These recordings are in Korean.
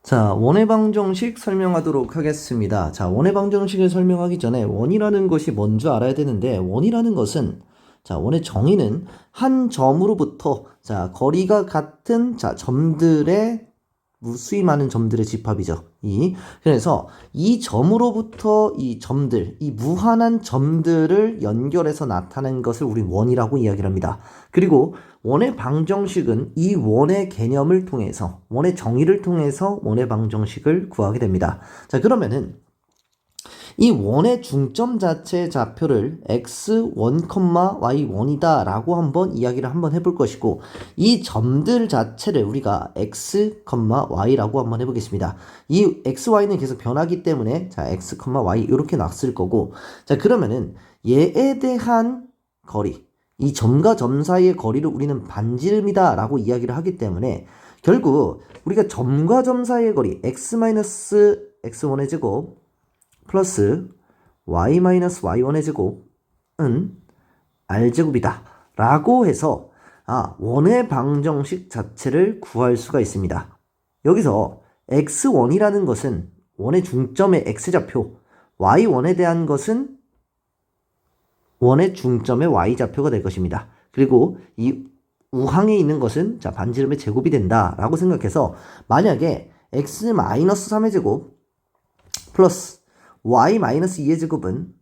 자, 원의 방정식 설명하도록 하겠습니다. 자, 원의 방정식을 설명하기 전에 원이라는 것이 뭔지 알아야 되는데, 원이라는 것은, 자, 원의 정의는 한 점으로부터, 자, 거리가 같은, 자, 점들의, 수위 많은 점들의 집합이죠. 그래서 이 점으로부터 이 점들, 이 무한한 점들을 연결해서 나타낸 것을 우리 원이라고 이야기를 합니다. 그리고 원의 방정식은 이 원의 개념을 통해서, 원의 정의를 통해서 원의 방정식을 구하게 됩니다. 자, 그러면은 이 원의 중점 자체의 좌표를 x1, y1이다 라고 한번 이야기를 한번 해볼 것이고, 이 점들 자체를 우리가 x, y라고 한번 해보겠습니다. 이 x, y는 계속 변하기 때문에 자 x, y 이렇게 놨을 거고, 자 그러면은 얘에 대한 거리, 이 점과 점 사이의 거리를 우리는 반지름이다 라고 이야기를 하기 때문에 결국 우리가 점과 점 사이의 거리 x-x1의 제곱 플러스 y-y1의 제곱은 r제곱이다 라고 해서 원의 방정식 자체를 구할 수가 있습니다. 여기서 x1이라는 것은 원의 중점의 x좌표, y1에 대한 것은 원의 중점의 y좌표가 될 것입니다. 그리고 이 우항에 있는 것은 자 반지름의 제곱이 된다 라고 생각해서, 만약에 x-3의 제곱 플러스 y-2의 제곱은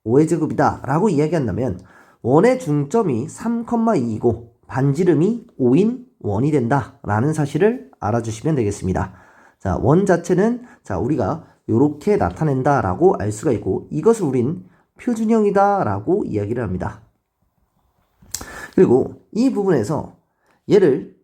5의 제곱이다 라고 이야기한다면 원의 중점이 3,2이고 반지름이 5인 원이 된다 라는 사실을 알아주시면 되겠습니다. 자, 원 자체는 자 우리가 이렇게 나타낸다 라고 알 수가 있고, 이것을 우린 표준형이다 라고 이야기를 합니다. 그리고 이 부분에서 얘를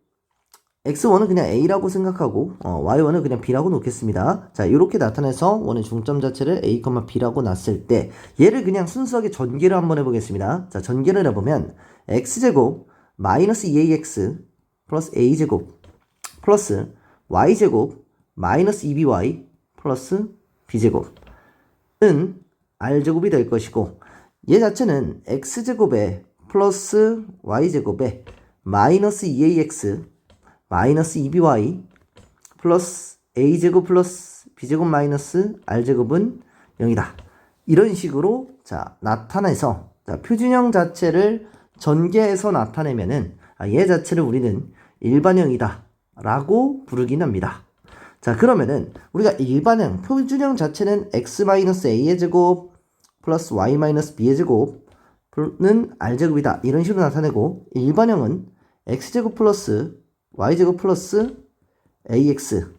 x1은 그냥 a라고 생각하고 y1은 그냥 b라고 놓겠습니다. 자, 이렇게 나타내서 원의 중점 자체를 a, b라고 놨을 때 얘를 그냥 순수하게 전개를 한번 해보겠습니다. 자, 전개를 해보면 x제곱 마이너스 2ax 플러스 a제곱 플러스 y제곱 마이너스 2by 플러스 b제곱은 r제곱이 될 것이고, 얘 자체는 x제곱에 플러스 y제곱에 마이너스 2ax 마이너스 2by 플러스 a제곱 플러스 b제곱 마이너스 r제곱은 0이다. 이런 식으로 자 나타내서 자, 표준형 자체를 전개해서 나타내면은 얘 자체를 우리는 일반형이다 라고 부르긴 합니다. 자, 그러면은 우리가 일반형, 표준형 자체는 x-a의 제곱 플러스 y-b의 제곱은 r제곱이다 이런 식으로 나타내고, 일반형은 x제곱 플러스 y제곱 플러스 ax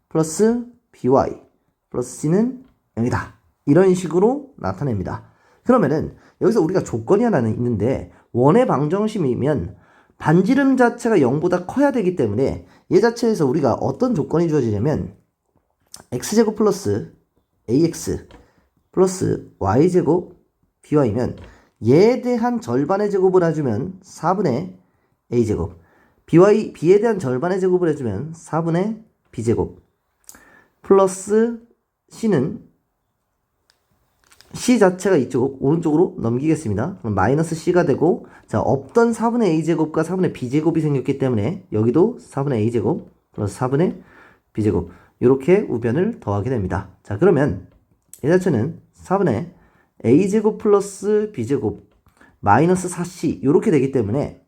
플러스 by 플러스 c는 0이다 이런 식으로 나타냅니다. 그러면은 여기서 우리가 조건이 하나 있는데, 원의 방정식이면 반지름 자체가 0보다 커야 되기 때문에 얘 자체에서 우리가 어떤 조건이 주어지냐면 x제곱 플러스 ax 플러스 y제곱 by면 얘에 대한 절반의 제곱을 해주면 4분의 a제곱, b에 대한 절반의 제곱을 해주면 4분의 b제곱 플러스 c는 c 자체가 이쪽 오른쪽으로 넘기겠습니다. 그럼 마이너스 c가 되고, 자 없던 4분의 a제곱과 4분의 b제곱이 생겼기 때문에 여기도 4분의 a제곱 플러스 4분의 b제곱 이렇게 우변을 더하게 됩니다. 자, 그러면 이 자체는 4분의 a제곱 플러스 b제곱 마이너스 4c 이렇게 되기 때문에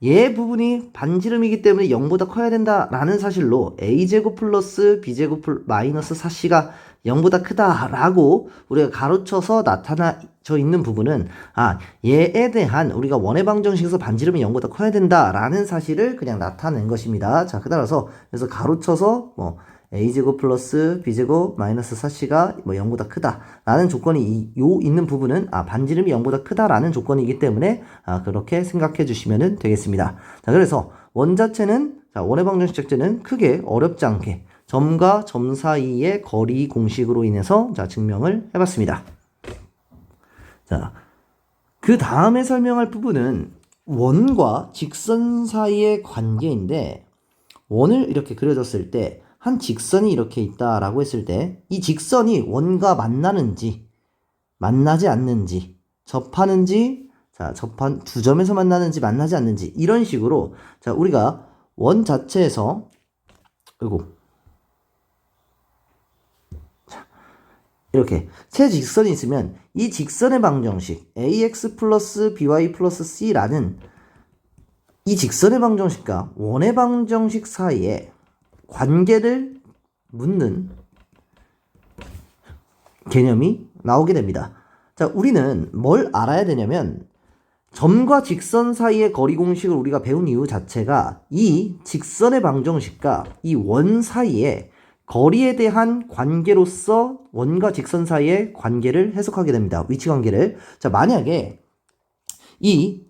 얘 부분이 반지름이기 때문에 0보다 커야 된다라는 사실로 a제곱 플러스 b제곱 마이너스 4c가 0보다 크다라고 우리가 가로쳐서 나타나져 있는 부분은 얘에 대한 우리가 원의 방정식에서 반지름이 0보다 커야 된다라는 사실을 그냥 나타낸 것입니다. 자, 따라서 그래서 가로쳐서 a제곱 플러스 b제곱 마이너스 4c가 0보다 크다라는 조건이 있는 부분은 반지름이 0보다 크다라는 조건이기 때문에 그렇게 생각해 주시면 되겠습니다. 자, 그래서 원 자체는 원의 방정식 자체는 크게 어렵지 않게 점과 점 사이의 거리 공식으로 인해서 증명을 해봤습니다. 자, 그 다음에 설명할 부분은 원과 직선 사이의 관계인데, 원을 이렇게 그려줬을 때 한 직선이 이렇게 있다라고 했을 때 이 직선이 원과 만나는지 만나지 않는지 접하는지 자, 접한 두 점에서 만나는지 만나지 않는지 이런 식으로 자, 우리가 원 자체에서 이렇게 세 직선이 있으면 이 직선의 방정식 ax 플러스 by 플러스 c라는 이 직선의 방정식과 원의 방정식 사이에 관계를 묻는 개념이 나오게 됩니다. 자, 우리는 뭘 알아야 되냐면 점과 직선 사이의 거리 공식을 우리가 배운 이유 자체가 이 직선의 방정식과 이 원 사이에 거리에 대한 관계로서 원과 직선 사이의 관계를 해석하게 됩니다. 위치 관계를. 자, 만약에 이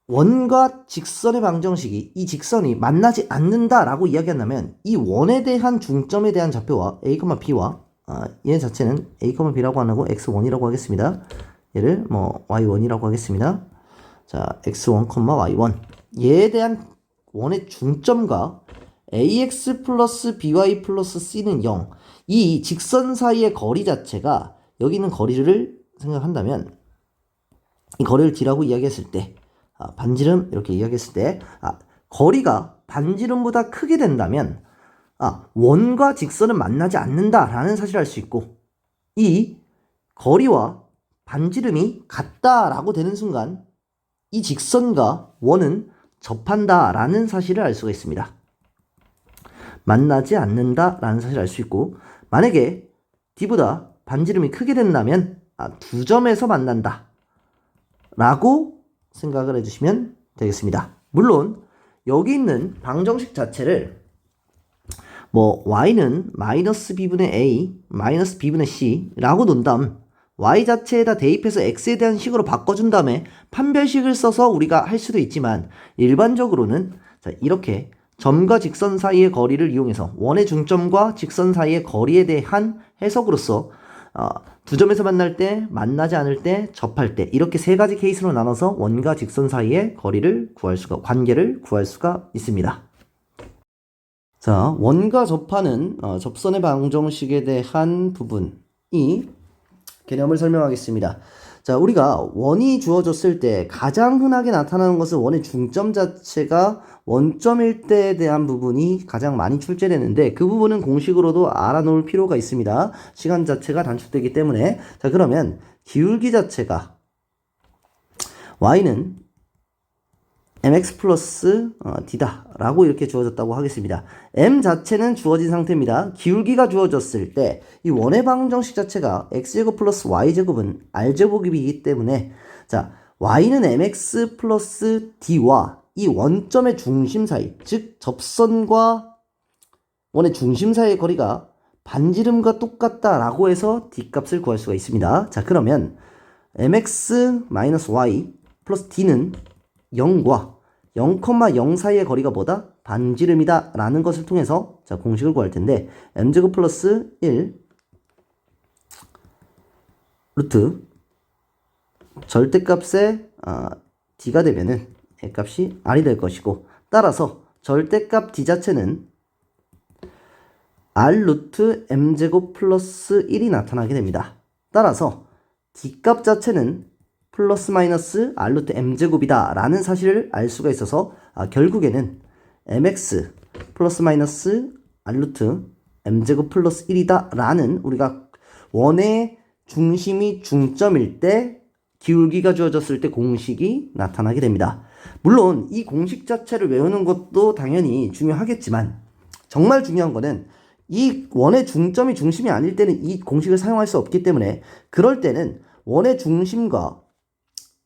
원과 직선의 방정식이 이 직선이 만나지 않는다라고 이야기한다면 이 원에 대한 중점에 대한 좌표와 a, b와 얘 자체는 a, b라고 안 하고 x1이라고 하겠습니다. 얘를 뭐 y1이라고 하겠습니다. 자, x1, y1 얘에 대한 원의 중점과 ax 플러스 by 플러스 c는 0. 이 직선 사이의 거리 자체가 여기 있는 거리를 생각한다면 이 거리를 d라고 이야기했을 때 반지름 이렇게 이야기했을 때 거리가 반지름보다 크게 된다면 원과 직선은 만나지 않는다라는 사실을 알 수 있고 이 거리와 반지름이 같다라고 되는 순간 이 직선과 원은 접한다라는 사실을 알 수가 있습니다. 만나지 않는다라는 사실을 알 수 있고 만약에 D보다 반지름이 크게 된다면 두 점에서 만난다 라고 생각을 해주시면 되겠습니다. 물론 여기 있는 방정식 자체를 뭐 y는 마이너스 b분의 a 마이너스 b분의 c 라고 놓은 다음 y 자체에다 대입해서 x에 대한 식으로 바꿔준 다음에 판별식을 써서 우리가 할 수도 있지만 일반적으로는 자, 이렇게 점과 직선 사이의 거리를 이용해서 원의 중점과 직선 사이의 거리에 대한 해석으로서 두 점에서 만날 때, 만나지 않을 때, 접할 때 이렇게 세 가지 케이스로 나눠서 원과 직선 사이의 거리를 구할 수가, 관계를 구할 수가 있습니다. 자, 원과 접하는 접선의 방정식에 대한 부분이 개념을 설명하겠습니다. 자, 우리가 원이 주어졌을 때 가장 흔하게 나타나는 것은 원의 중점 자체가 원점일 때에 대한 부분이 가장 많이 출제되는데 그 부분은 공식으로도 알아놓을 필요가 있습니다. 시간 자체가 단축되기 때문에. 자, 그러면 기울기 자체가 y는 mx 플러스 d다 라고 이렇게 주어졌다고 하겠습니다. m 자체는 주어진 상태입니다. 기울기가 주어졌을 때 이 원의 방정식 자체가 x제곱 플러스 y제곱은 r제곱이기 때문에 자 y는 mx 플러스 d와 이 원점의 중심 사이 즉 접선과 원의 중심 사이의 거리가 반지름과 똑같다라고 해서 d 값을 구할 수가 있습니다. 자 그러면 mx-y 플러스 d는 0과 0,0 사이의 거리가 뭐다? 반지름이다 라는 것을 통해서 자 공식을 구할 텐데 m제곱 플러스 1 루트 절대값의 d가 되면은 이 값이 r이 될 것이고 따라서 절대값 d 자체는 r 루트 m제곱 플러스 1이 나타나게 됩니다. 따라서 d 값 자체는 플러스 마이너스 r 루트 m제곱이다 라는 사실을 알 수가 있어서 결국에는 mx 플러스 마이너스 r 루트 m제곱 플러스 1이다 라는 우리가 원의 중심이 중점일 때 기울기가 주어졌을 때 공식이 나타나게 됩니다. 물론 이 공식 자체를 외우는 것도 당연히 중요하겠지만 정말 중요한 거는 이 원의 중점이 중심이 아닐 때는 이 공식을 사용할 수 없기 때문에 그럴 때는 원의 중심과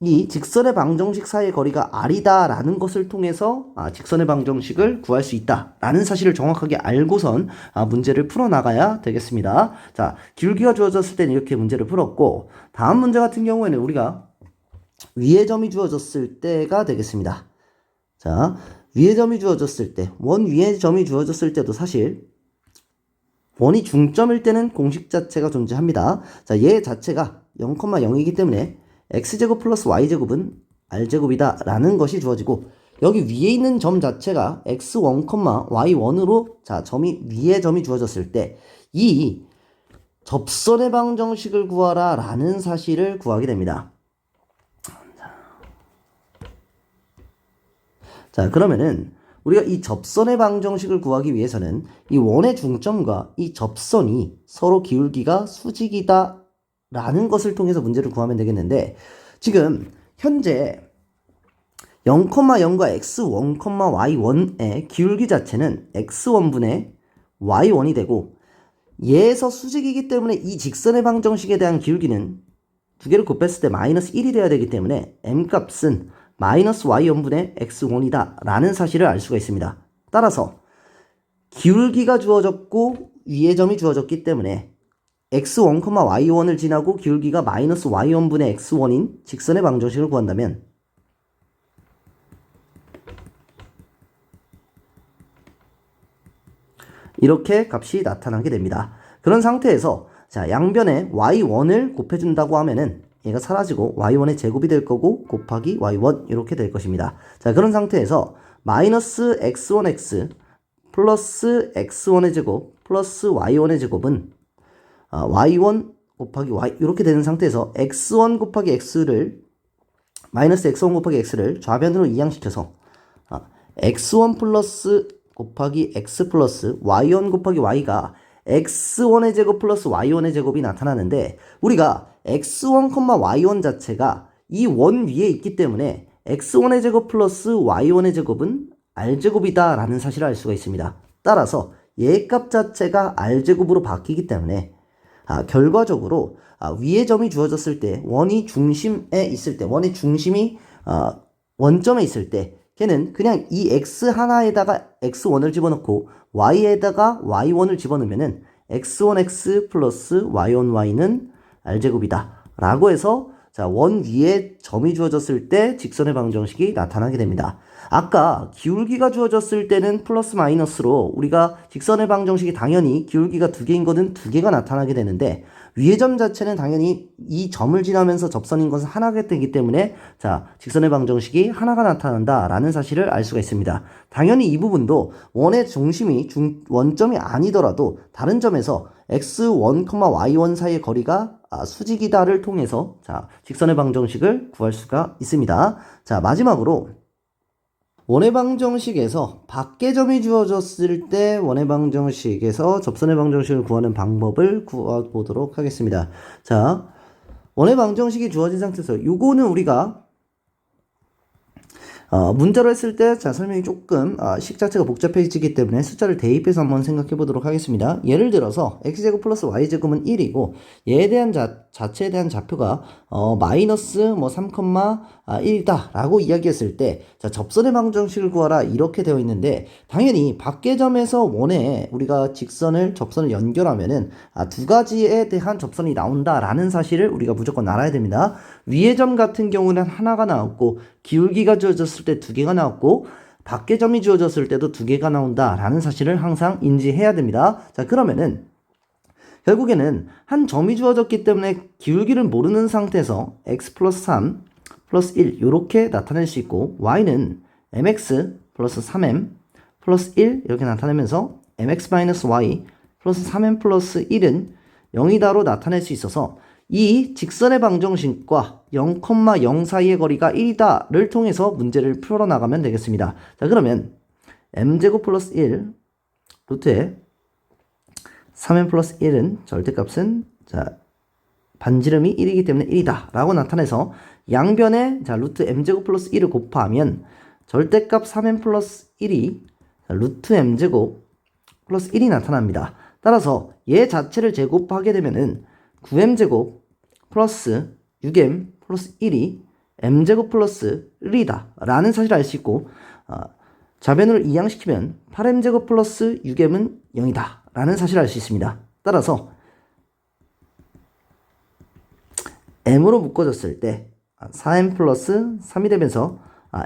이 직선의 방정식 사이의 거리가 r이다 라는 것을 통해서 직선의 방정식을 구할 수 있다 라는 사실을 정확하게 알고선 문제를 풀어나가야 되겠습니다. 자, 기울기가 주어졌을 때는 이렇게 문제를 풀었고 다음 문제 같은 경우에는 우리가 위의 점이 주어졌을 때가 되겠습니다. 자, 위의 점이 주어졌을 때 원 위의 점이 주어졌을 때도 사실 원이 중점일 때는 공식 자체가 존재합니다. 자, 얘 자체가 0,0이기 때문에 x제곱 플러스 y제곱은 r제곱이다 라는 것이 주어지고 여기 위에 있는 점 자체가 x1, y1으로 자 점이 위에 점이 주어졌을 때 이 접선의 방정식을 구하라 라는 사실을 구하게 됩니다. 자, 그러면은 우리가 이 접선의 방정식을 구하기 위해서는 이 원의 중점과 이 접선이 서로 기울기가 수직이다 라는 것을 통해서 문제를 구하면 되겠는데, 지금 현재 0,0과 x1, y1의 기울기 자체는 x1분의 y1이 되고, 얘에서 수직이기 때문에 이 직선의 방정식에 대한 기울기는 두 개를 곱했을 때 마이너스 1이 돼야 되기 때문에 m값은 마이너스 y1분의 x1이다 라는 사실을 알 수가 있습니다. 따라서 기울기가 주어졌고 위의 점이 주어졌기 때문에 x1, y1을 지나고 기울기가 마이너스 y1분의 x1인 직선의 방정식을 구한다면 이렇게 값이 나타나게 됩니다. 그런 상태에서 자, 양변에 y1을 곱해준다고 하면은 얘가 사라지고 y1의 제곱이 될 거고 곱하기 y1 이렇게 될 것입니다. 자, 그런 상태에서 마이너스 x1x 플러스 x1의 제곱 플러스 y1의 제곱은 y1 곱하기 y 이렇게 되는 상태에서 x1 곱하기 x를 마이너스 x1 곱하기 x를 좌변으로 이항시켜서 x1 플러스 곱하기 x 플러스 y1 곱하기 y가 x1의 제곱 플러스 y1의 제곱이 나타나는데, 우리가 x1, y1 자체가 이 원 위에 있기 때문에 x1의 제곱 플러스 y1의 제곱은 r제곱이다 라는 사실을 알 수가 있습니다. 따라서 얘 값 자체가 r제곱으로 바뀌기 때문에 결과적으로 위의 점이 주어졌을 때 원이 중심에 있을 때, 원의 중심이 원점에 있을 때 걔는 그냥 이 x 하나에다가 x1을 집어넣고 y에다가 y1을 집어넣으면은 x1x 플러스 y1y는 r제곱이다 라고 해서 자, 원 위에 점이 주어졌을 때 직선의 방정식이 나타나게 됩니다. 아까 기울기가 주어졌을 때는 플러스 마이너스로 우리가 직선의 방정식이 당연히 기울기가 두 개인 거는 두 개가 나타나게 되는데, 위의 점 자체는 당연히 이 점을 지나면서 접선인 것은 하나가 되기 때문에 자, 직선의 방정식이 하나가 나타난다 라는 사실을 알 수가 있습니다. 당연히 이 부분도 원의 중심이 원점이 아니더라도 다른 점에서 x1, y1 사이의 거리가 수직이다를 통해서 자, 직선의 방정식을 구할 수가 있습니다. 자, 마지막으로 원의 방정식에서 밖의 점이 주어졌을 때 원의 방정식에서 접선의 방정식을 구하는 방법을 구해보도록 하겠습니다. 자, 원의 방정식이 주어진 상태에서 요거는 우리가 문자로 했을 때 자, 설명이 조금 식 자체가 복잡해지기 때문에 숫자를 대입해서 한번 생각해 보도록 하겠습니다. 예를 들어서 x제곱 플러스 y제곱은 1이고 얘에 대한 자체에 대한 좌표가 마이너스 뭐 3,1이다 라고 이야기했을 때 자, 접선의 방정식을 구하라 이렇게 되어 있는데, 당연히 밖의 점에서 원에 우리가 접선을 연결하면은 두 가지에 대한 접선이 나온다 라는 사실을 우리가 무조건 알아야 됩니다. 위의 점 같은 경우는 하나가 나왔고 기울기가 주어졌을 때 두 개가 나왔고 밖의 점이 주어졌을 때도 두 개가 나온다 라는 사실을 항상 인지해야 됩니다. 자, 그러면은 결국에는 한 점이 주어졌기 때문에 기울기를 모르는 상태에서 x 플러스 3 플러스 1 이렇게 나타낼 수 있고, y는 mx 플러스 3m 플러스 1 이렇게 나타내면서 mx 마이너스 y 플러스 3m 플러스 1은 0이다로 나타낼 수 있어서 이 직선의 방정식과 0,0 사이의 거리가 1이다를 통해서 문제를 풀어나가면 되겠습니다. 자, 그러면 m제곱 플러스 1 루트에 3m 플러스 1은 절대값은 자, 반지름이 1이기 때문에 1이다 라고 나타내서 양변에 자, 루트 m제곱 플러스 1을 곱하면 절대값 3m 플러스 1이 자, 루트 m제곱 플러스 1이 나타납니다. 따라서 얘 자체를 제곱하게 되면은 9m제곱 플러스 6m 플러스 1이 m제곱 플러스 1이다 라는 사실을 알 수 있고, 좌변으로 이항시키면 8m제곱 플러스 6m은 0이다 라는 사실을 알 수 있습니다. 따라서 m으로 묶어졌을 때 4m 플러스 3이 되면서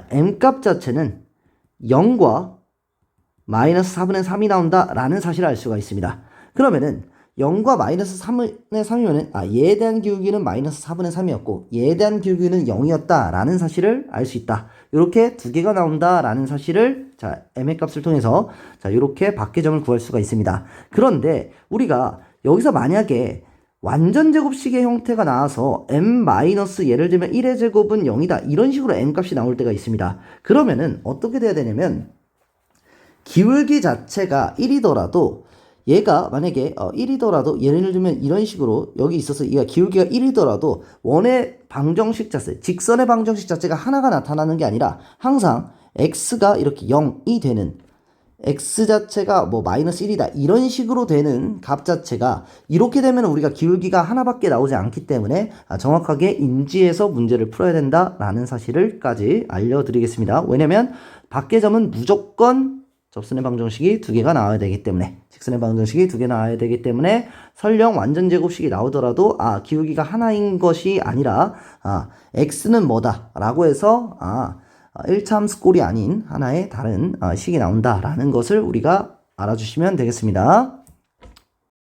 m값 자체는 0과 마이너스 4분의 3이 나온다 라는 사실을 알 수가 있습니다. 그러면은 0과 마이너스 3분의 3이면은 얘에 대한 기울기는 마이너스 4분의 3이었고 얘에 대한 기울기는 0이었다 라는 사실을 알 수 있다. 이렇게 두 개가 나온다 라는 사실을 자, m의 값을 통해서 자, 이렇게 밖의 점을 구할 수가 있습니다. 그런데 우리가 여기서 만약에 완전 제곱식의 형태가 나와서 m 예를 들면 1의 제곱은 0이다. 이런 식으로 m 값이 나올 때가 있습니다. 그러면은 어떻게 돼야 되냐면 기울기 자체가 1이더라도 얘가 만약에 1이더라도 예를 들면 이런 식으로 여기 있어서 얘가 기울기가 1이더라도 원의 방정식 자체, 직선의 방정식 자체가 하나가 나타나는 게 아니라 항상 x가 이렇게 0이 되는 x 자체가 뭐 마이너스 1이다 이런 식으로 되는 값 자체가 이렇게 되면 우리가 기울기가 하나밖에 나오지 않기 때문에 정확하게 인지해서 문제를 풀어야 된다라는 사실을까지 알려드리겠습니다. 왜냐면 밖의 점은 무조건 접선의 방정식이 두 개가 나와야 되기 때문에 직선의 방정식이 두 개 나와야 되기 때문에 설령 완전 제곱식이 나오더라도 기울기가 하나인 것이 아니라 x는 뭐다 라고 해서 1차함수 꼴이 아닌 하나의 다른 식이 나온다라는 것을 우리가 알아주시면 되겠습니다.